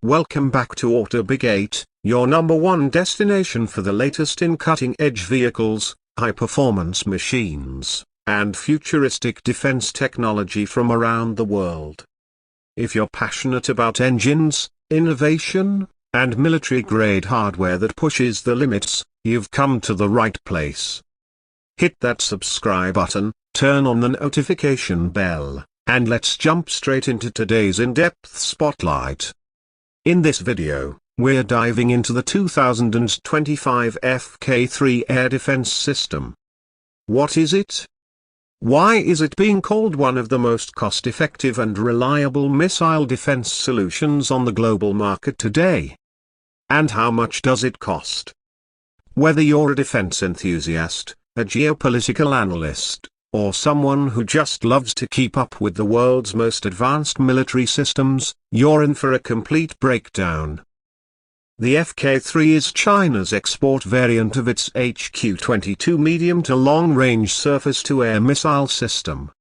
Welcome back to AutoBig8, your #1 destination for the latest in cutting-edge vehicles, high-performance machines, and futuristic defense technology from around the world. If you're passionate about engines, innovation, and military-grade hardware that pushes the limits, you've come to the right place. Hit that subscribe button, turn on the notification bell, and let's jump straight into today's in-depth spotlight. In this video, we're diving into the 2025 FK-3 air defense system. What is it? Why is it being called one of the most cost-effective and reliable missile defense solutions on the global market today? And how much does it cost? Whether you're a defense enthusiast, a geopolitical analyst, or someone who just loves to keep up with the world's most advanced military systems, you're in for a complete breakdown. The FK-3 is China's export variant of its HQ-22 medium to long-range surface-to-air missile system.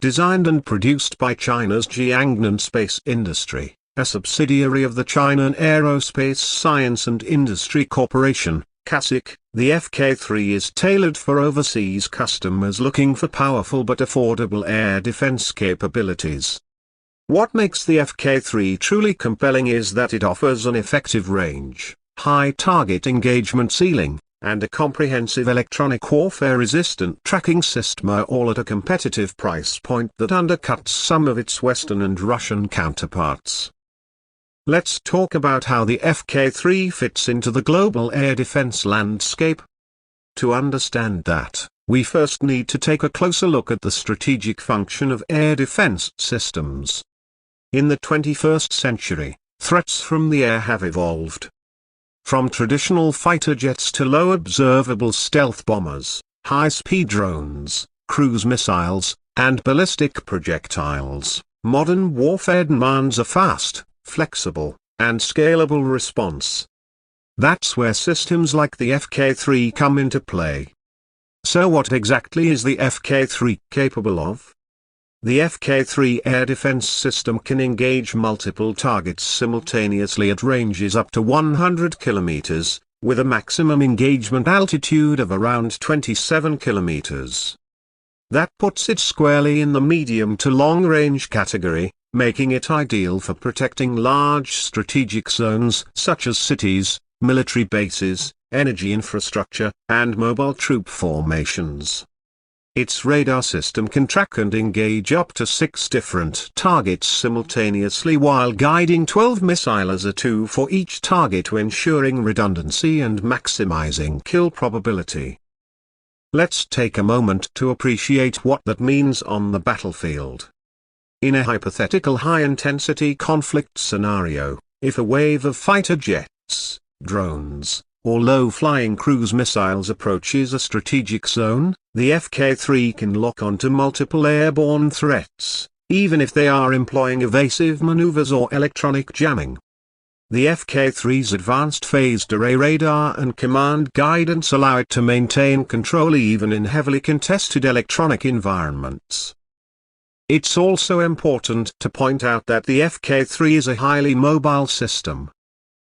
Designed and produced by China's Jiangnan Space Industry, a subsidiary of the China Aerospace Science and Industry Corporation, CASIC, the FK-3 is tailored for overseas customers looking for powerful but affordable air defense capabilities. What makes the FK-3 truly compelling is that it offers an effective range, high target engagement ceiling, and a comprehensive electronic warfare-resistant tracking system, all at a competitive price point that undercuts some of its Western and Russian counterparts. Let's talk about how the FK-3 fits into the global air defense landscape. To understand that, we first need to take a closer look at the strategic function of air defense systems. In the 21st century, threats from the air have evolved. From traditional fighter jets to low observable stealth bombers, high-speed drones, cruise missiles, and ballistic projectiles, modern warfare demands a fast, flexible, and scalable response. That's where systems like the FK-3 come into play. So what exactly is the FK-3 capable of? The FK-3 air defense system can engage multiple targets simultaneously at ranges up to 100 kilometers, with a maximum engagement altitude of around 27 kilometers. That puts it squarely in the medium to long-range category, making it ideal for protecting large strategic zones such as cities, military bases, energy infrastructure, and mobile troop formations. Its radar system can track and engage up to 6 different targets simultaneously while guiding 12 missiles at 2 for each target, ensuring redundancy and maximizing kill probability. Let's take a moment to appreciate what that means on the battlefield. In a hypothetical high-intensity conflict scenario, if a wave of fighter jets, drones, or low-flying cruise missiles approaches a strategic zone, the FK-3 can lock onto multiple airborne threats, even if they are employing evasive maneuvers or electronic jamming. The FK-3's advanced phased array radar and command guidance allow it to maintain control even in heavily contested electronic environments. It's also important to point out that the FK-3 is a highly mobile system.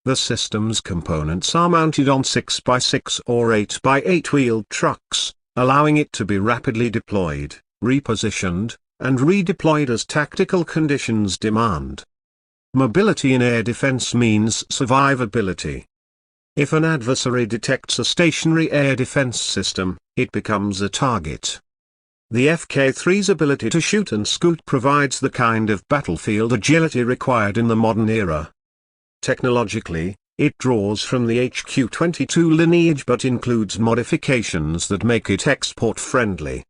The system's components are mounted on 6x6 or 8x8 wheeled trucks, allowing it to be rapidly deployed, repositioned, and redeployed as tactical conditions demand. Mobility in air defense means survivability. If an adversary detects a stationary air defense system, it becomes a target. The FK-3's ability to shoot and scoot provides the kind of battlefield agility required in the modern era. Technologically, it draws from the HQ-22 lineage but includes modifications that make it export-friendly.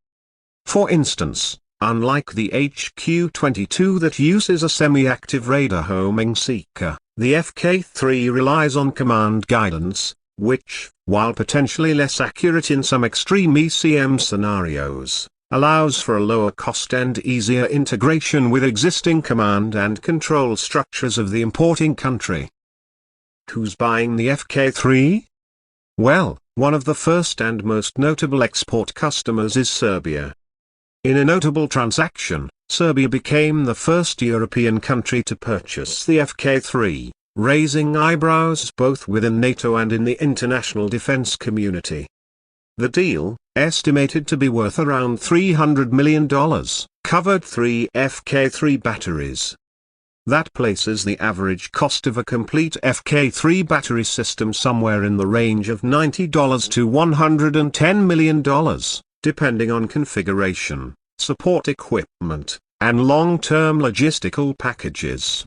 For instance, unlike the HQ-22 that uses a semi-active radar homing seeker, the FK-3 relies on command guidance, which, while potentially less accurate in some extreme ECM scenarios, allows for a lower cost and easier integration with existing command and control structures of the importing country. Who's buying the FK-3? Well, one of the first and most notable export customers is Serbia. In a notable transaction, Serbia became the first European country to purchase the FK-3, raising eyebrows both within NATO and in the international defense community. The deal, estimated to be worth around $300 million, covered 3 FK-3 batteries. That places the average cost of a complete FK-3 battery system somewhere in the range of $90 to $110 million, depending on configuration, support equipment, and long-term logistical packages.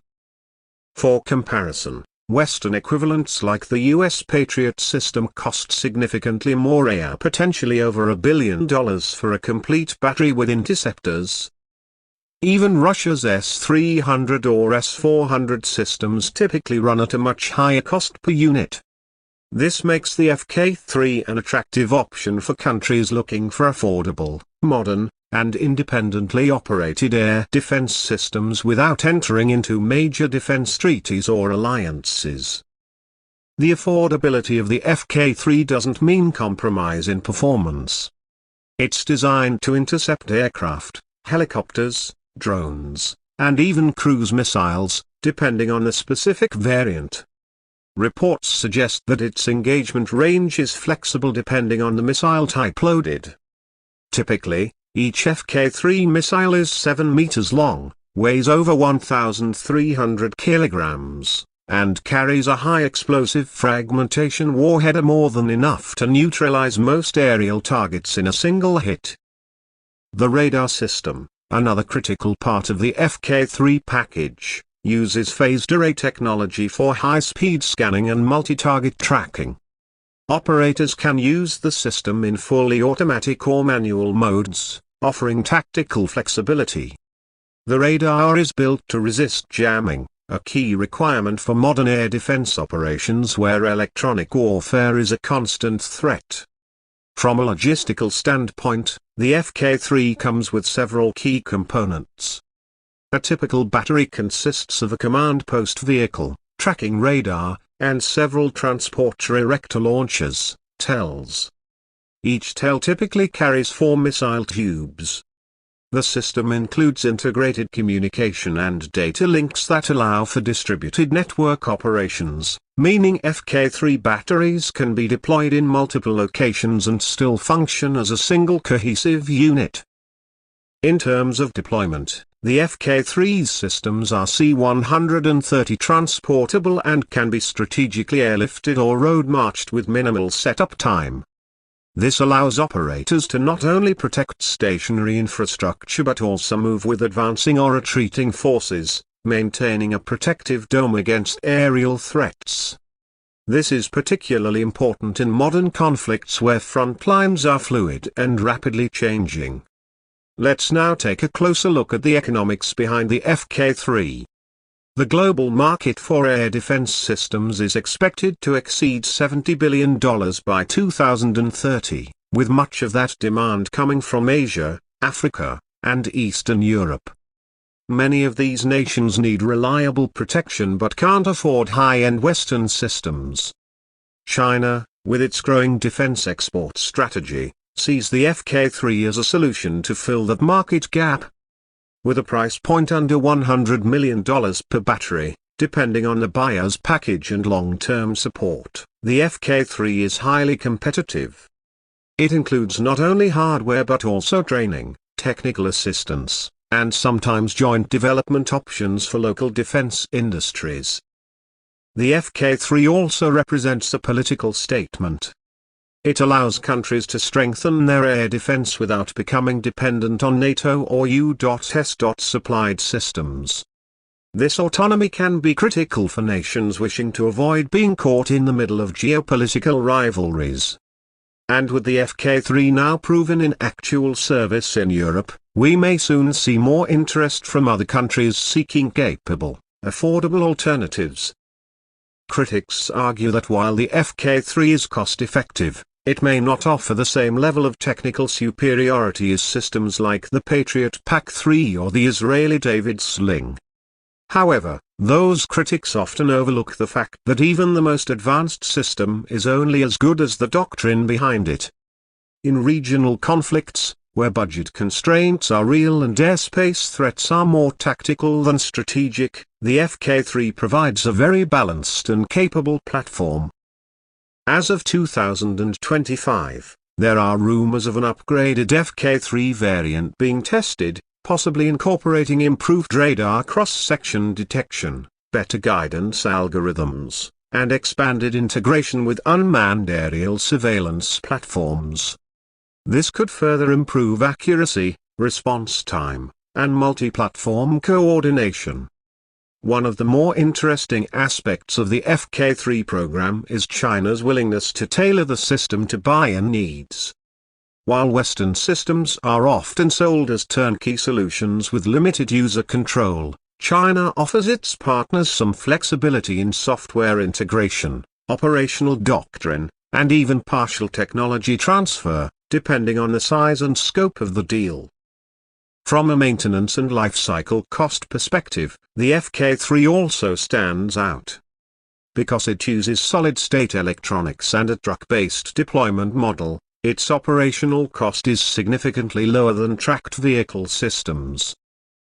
For comparison, Western equivalents like the US Patriot system cost significantly more, potentially over $1 billion for a complete battery with interceptors. Even Russia's S-300 or S-400 systems typically run at a much higher cost per unit. This makes the FK-3 an attractive option for countries looking for affordable, modern, and independently operated air defense systems without entering into major defense treaties or alliances. The affordability of the FK-3 doesn't mean compromise in performance. It's designed to intercept aircraft, helicopters, drones, and even cruise missiles, depending on the specific variant. Reports suggest that its engagement range is flexible depending on the missile type loaded. Typically, each FK-3 missile is 7 meters long, weighs over 1,300 kilograms, and carries a high explosive fragmentation warhead, more than enough to neutralize most aerial targets in a single hit. The radar system, another critical part of the FK-3 package, uses phased array technology for high-speed scanning and multi-target tracking. Operators can use the system in fully automatic or manual modes, offering tactical flexibility. The radar is built to resist jamming, a key requirement for modern air defense operations where electronic warfare is a constant threat. From a logistical standpoint, the FK-3 comes with several key components. A typical battery consists of a command post vehicle, tracking radar, and several transporter erector launchers, TELs. Each TEL typically carries 4 missile tubes. The system includes integrated communication and data links that allow for distributed network operations, meaning FK-3 batteries can be deployed in multiple locations and still function as a single cohesive unit. In terms of deployment, the FK-3's systems are C-130 transportable and can be strategically airlifted or road-marched with minimal setup time. This allows operators to not only protect stationary infrastructure but also move with advancing or retreating forces, maintaining a protective dome against aerial threats. This is particularly important in modern conflicts where front lines are fluid and rapidly changing. Let's now take a closer look at the economics behind the FK-3. The global market for air defense systems is expected to exceed $70 billion by 2030, with much of that demand coming from Asia, Africa, and Eastern Europe. Many of these nations need reliable protection but can't afford high-end Western systems. China, with its growing defense export strategy, sees the FK-3 as a solution to fill that market gap. With a price point under $100 million per battery, depending on the buyer's package and long-term support, the FK-3 is highly competitive. It includes not only hardware but also training, technical assistance, and sometimes joint development options for local defense industries. The FK-3 also represents a political statement. It allows countries to strengthen their air defense without becoming dependent on NATO or U.S. supplied systems. This autonomy can be critical for nations wishing to avoid being caught in the middle of geopolitical rivalries. And with the FK-3 now proven in actual service in Europe, we may soon see more interest from other countries seeking capable, affordable alternatives. Critics argue that while the FK-3 is cost-effective, it may not offer the same level of technical superiority as systems like the Patriot PAC-3 or the Israeli David Sling. However, those critics often overlook the fact that even the most advanced system is only as good as the doctrine behind it. In regional conflicts, where budget constraints are real and airspace threats are more tactical than strategic, the FK-3 provides a very balanced and capable platform. As of 2025, there are rumors of an upgraded FK-3 variant being tested, possibly incorporating improved radar cross-section detection, better guidance algorithms, and expanded integration with unmanned aerial surveillance platforms. This could further improve accuracy, response time, and multi-platform coordination. One of the more interesting aspects of the FK-3 program is China's willingness to tailor the system to buy-in needs. While Western systems are often sold as turnkey solutions with limited user control, China offers its partners some flexibility in software integration, operational doctrine, and even partial technology transfer, depending on the size and scope of the deal. From a maintenance and lifecycle cost perspective, the FK-3 also stands out. Because it uses solid-state electronics and a truck-based deployment model, its operational cost is significantly lower than tracked vehicle systems.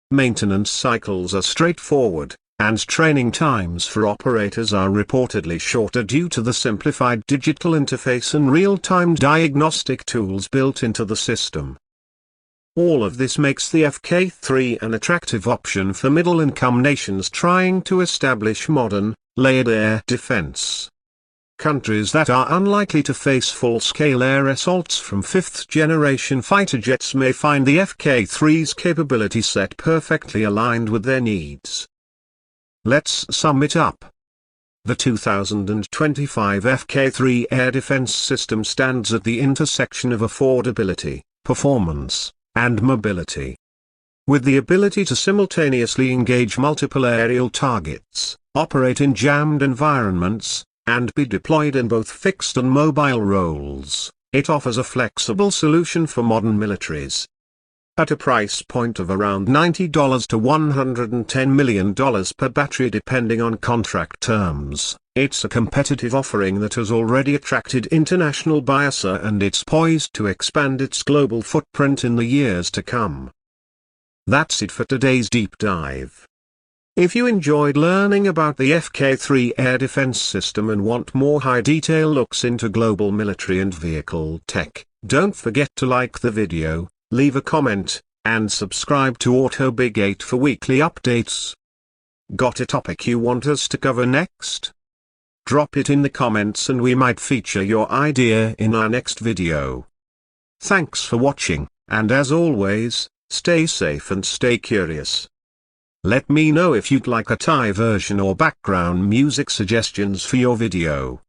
Maintenance cycles are straightforward, and training times for operators are reportedly shorter due to the simplified digital interface and real-time diagnostic tools built into the system. All of this makes the FK-3 an attractive option for middle-income nations trying to establish modern, layered air defense. Countries that are unlikely to face full-scale air assaults from fifth-generation fighter jets may find the FK-3's capability set perfectly aligned with their needs. Let's sum it up. The 2025 FK-3 air defense system stands at the intersection of affordability, performance, and mobility. With the ability to simultaneously engage multiple aerial targets, operate in jammed environments, and be deployed in both fixed and mobile roles, it offers a flexible solution for modern militaries. At a price point of around $90 to $110 million per battery depending on contract terms, it's a competitive offering that has already attracted international buyers and it's poised to expand its global footprint in the years to come. That's it for today's deep dive. If you enjoyed learning about the FK-3 air defense system and want more high-detail looks into global military and vehicle tech, don't forget to like the video, leave a comment, and subscribe to AutoBig8 for weekly updates. Got a topic you want us to cover next? Drop it in the comments and we might feature your idea in our next video. Thanks for watching, and as always, stay safe and stay curious. Let me know if you'd like a Thai version or background music suggestions for your video.